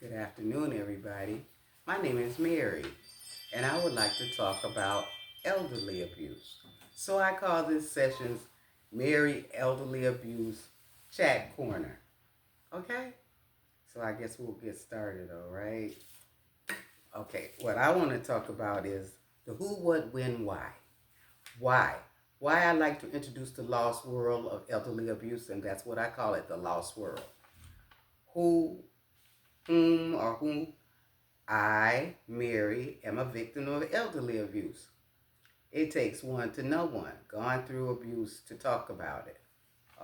Good afternoon, everybody. My name is Mary, and I would like to talk about elderly abuse. So I call this sessions Mary Elderly Abuse Chat Corner. Okay? So I guess we'll get started, all right? Okay, what I want to talk about is the who, what, when, why. Why? Why I like to introduce the lost world of elderly abuse, and that's what I call it, the lost world. Who, whom, or whom I, Mary, am a victim of elderly abuse. It takes one to know one, gone through abuse to talk about it.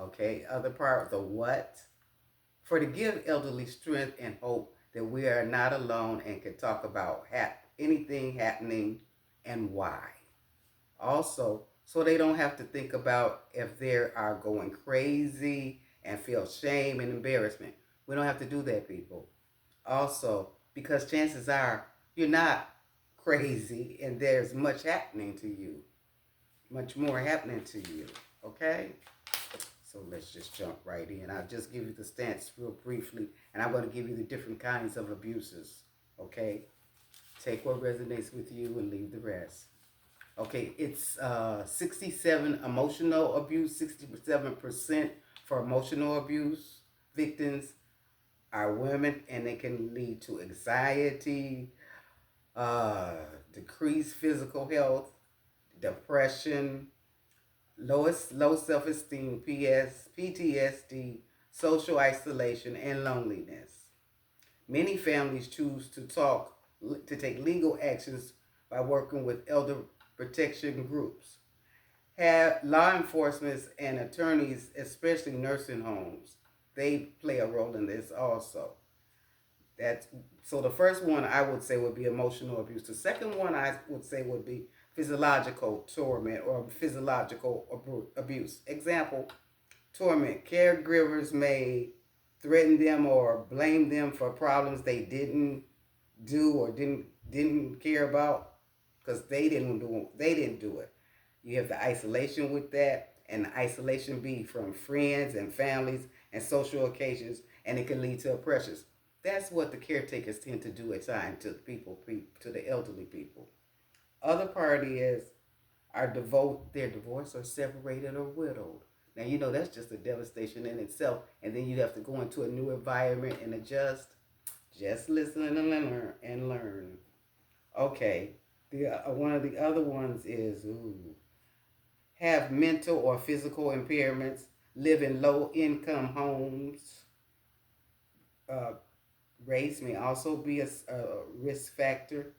Okay, other part, the what, for to give elderly strength and hope that we are not alone and can talk about anything happening and why. Also, so they don't have to think about if they are going crazy and feel shame and embarrassment. We don't have to do that, people. Also, because chances are you're not crazy and there's much happening to you, much more happening to you. Okay? So let's just jump right in. I'll just give you the stats real briefly, and I'm going to give you the different kinds of abuses. Okay? Take what resonates with you and leave the rest. Okay, it's 67 emotional abuse, 67% for emotional abuse victims are women, and they can lead to anxiety, uh, decreased physical health, depression, low self-esteem, PTSD, social isolation, and loneliness. Many families choose to take legal actions by working with elder protection groups. Have law enforcement and attorneys, especially nursing homes, they play a role in this also. That's so the first one I would say would be emotional abuse. The second one I would say would be physiological torment or physiological abuse. Example, torment. Caregivers may threaten them or blame them for problems they didn't do or didn't care about because they didn't do it. You have the isolation with that, and the isolation be from friends and families and social occasions, and it can lead to oppressions. That's what the caretakers tend to do at times to to the elderly people. Other party is they're divorced or separated or widowed. Now you know that's just a devastation in itself, and then you have to go into a new environment and adjust. Just listen and learn. Okay, the one of the other ones is have mental or physical impairments, live in low income homes. Uh, Race may also be a risk factor.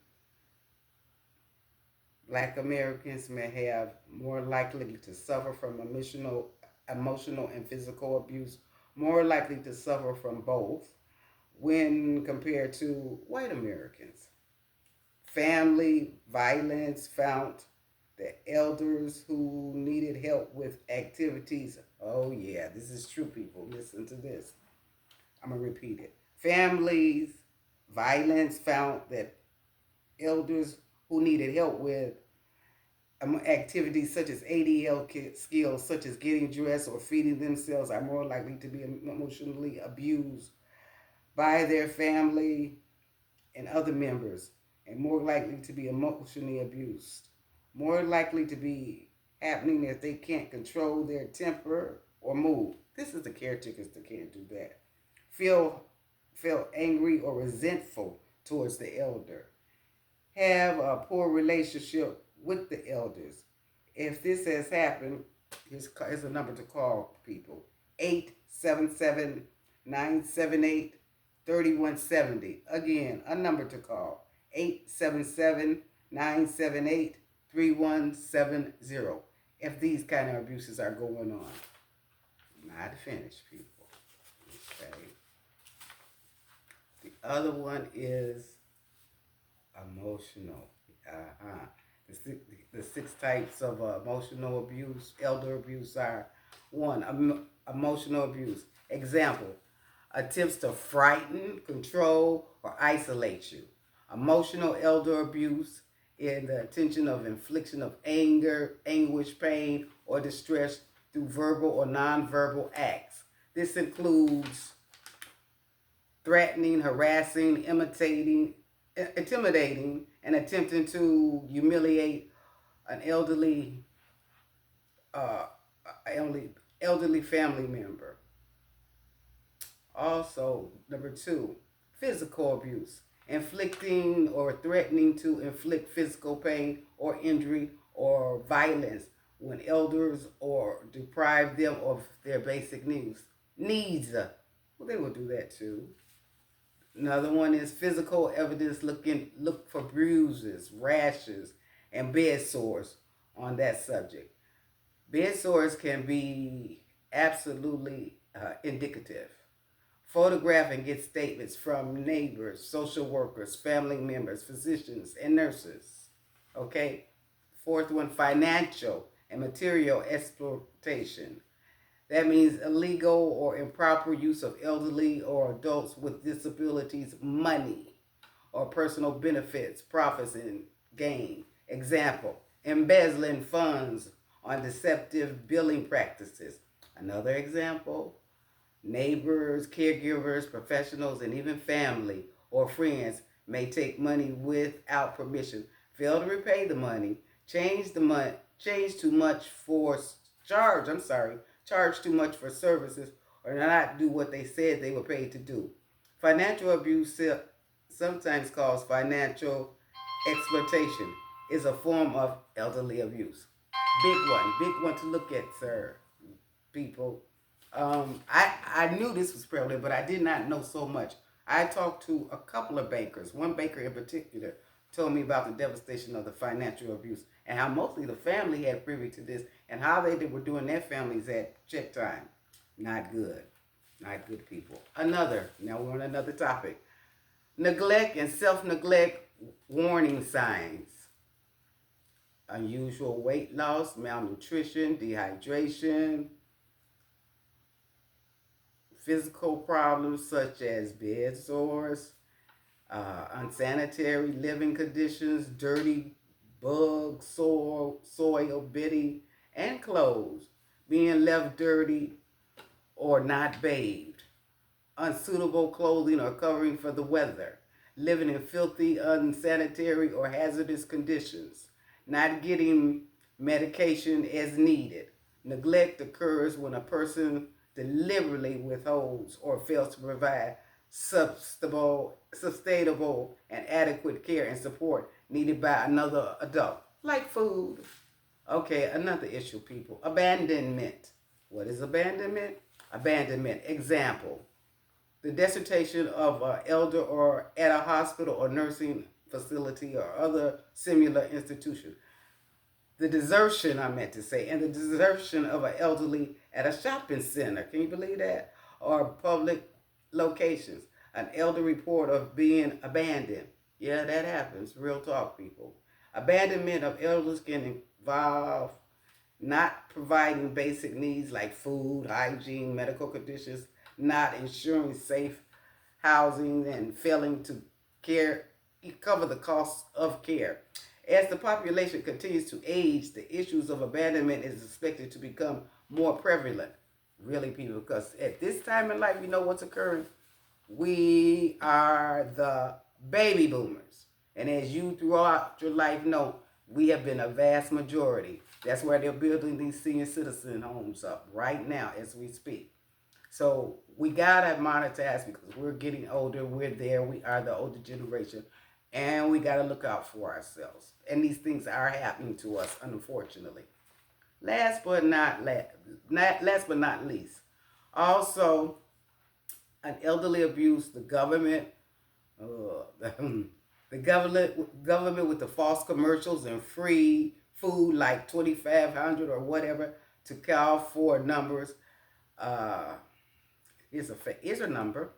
Black Americans may have more likely to suffer from emotional and physical abuse, more likely to suffer from both when compared to white Americans. Family violence found the elders who needed help with activities. Oh, yeah, this is true, people. Listen to this. I'm going to repeat it. Families violence found that elders who needed help with activities such as ADL skills, such as getting dressed or feeding themselves, are more likely to be emotionally abused by their family and other members, and more likely to be emotionally abused. More likely to be happening if they can't control their temper or mood. This is the caretakers that can't do that. Feel feel angry or resentful towards the elder. Have a poor relationship with the elders. If this has happened, here's a number to call people: 877-978-3170. Again, a number to call: 877-978-3170. If these kind of abuses are going on. Not finished, people. Okay. The other one is emotional. Uh-huh. The six types of emotional abuse, elder abuse are: one, emotional abuse. Example, attempts to frighten, control, or isolate you. Emotional elder abuse in the intention of infliction of anger, anguish, pain, or distress through verbal or nonverbal acts. This includes threatening, harassing, intimidating, and attempting to humiliate an uh, elderly family member. Also, number two, physical abuse, inflicting or threatening to inflict physical pain or injury or violence when elders or deprive them of their basic needs. Well, they will do that too. Another one is physical evidence. Look for bruises, rashes, and bed sores on that subject. Bed sores can be absolutely indicative. Photograph and get statements from neighbors, social workers, family members, physicians, and nurses. Okay? Fourth one, financial and material exploitation. That means illegal or improper use of elderly or adults with disabilities money or personal benefits, profits, and gain. Example, embezzling funds on deceptive billing practices. Another example, neighbors, caregivers, professionals, and even family or friends may take money without permission, fail to repay the money, change too much for charge. I'm sorry, charge too much for services, or not do what they said they were paid to do. Financial abuse, sometimes called financial exploitation, is a form of elderly abuse. Big one to look at, sir, people. I knew this was prevalent, but I did not know so much. I talked to a couple of bankers. One banker in particular told me about the devastation of the financial abuse and how mostly the family had privy to this and how they were doing their families at check time. Not good. Not good, people. Now we're on another topic. Neglect and self-neglect warning signs. Unusual weight loss, malnutrition, dehydration, physical problems such as bed sores, unsanitary living conditions, dirty bugs, soil, bedding, and clothes, being left dirty or not bathed, unsuitable clothing or covering for the weather, living in filthy, unsanitary, or hazardous conditions, not getting medication as needed. Neglect occurs when a person deliberately withholds or fails to provide sustainable, and adequate care and support needed by another adult, like food. Okay, another issue, people. Abandonment. What is abandonment? Abandonment. Example, the desertion of an elder or at a hospital or nursing facility or other similar institution. The desertion, I meant to say, and the desertion of an elderly at a shopping center. Can you believe that? Or public locations. An elder report of being abandoned. Yeah, that happens. Real talk, people. Abandonment of elders can involve not providing basic needs like food, hygiene, medical conditions, not ensuring safe housing, and failing to care cover the costs of care. As the population continues to age, the issues of abandonment is expected to become more prevalent. Really, people, because at this time in life, you know what's occurring? We are the baby boomers. And as you throughout your life know, we have been a vast majority. That's why they're building these senior citizen homes up right now as we speak. So we gotta monetize because we're getting older. We're there. We are the older generation, and we gotta look out for ourselves. And these things are happening to us, unfortunately. Last but not least, also an elderly abuse. The government, the government with the false commercials and free food like 2,500 or whatever to call for numbers. Uh, Here's a number: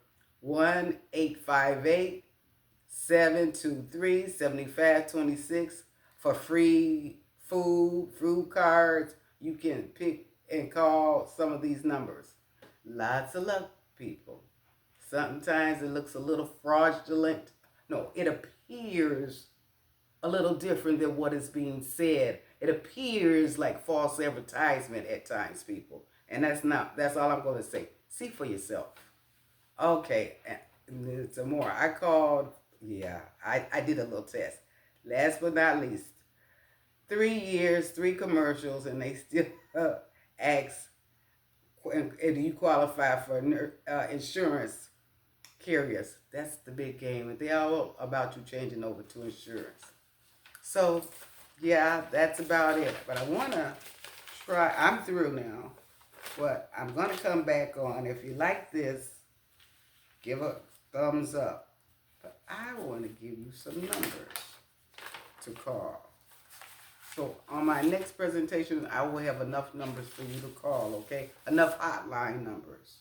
1-858-723-7526 for free food cards. You can pick and call some of these numbers. Lots of luck, people. Sometimes it looks a little fraudulent. No, it appears a little different than what is being said. It appears like false advertisement at times, people. And that's all I'm going to say. See for yourself. Okay, And then some more. I called, yeah, I did a little test. Last but not least, 3 years, three commercials, and they still ask, do you qualify for insurance carriers? That's the big game. And they're all about you changing over to insurance. So, yeah, that's about it. But I want to try, I'm through now. But I'm going to come back on. If you like this, give a thumbs up. But I want to give you some numbers to call. So on my next presentation, I will have enough numbers for you to call, okay? Enough hotline numbers,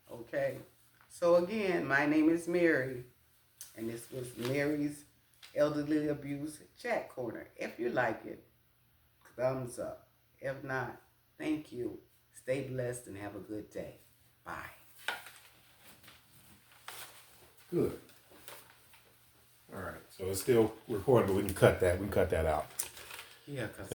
okay? So again, my name is Mary, and this was Mary's Elderly Abuse Chat Corner. If you like it, thumbs up. If not, thank you. Stay blessed and have a good day. Bye. Good. All right. So it's still recording, but we can cut that. We can cut that out. Yeah, because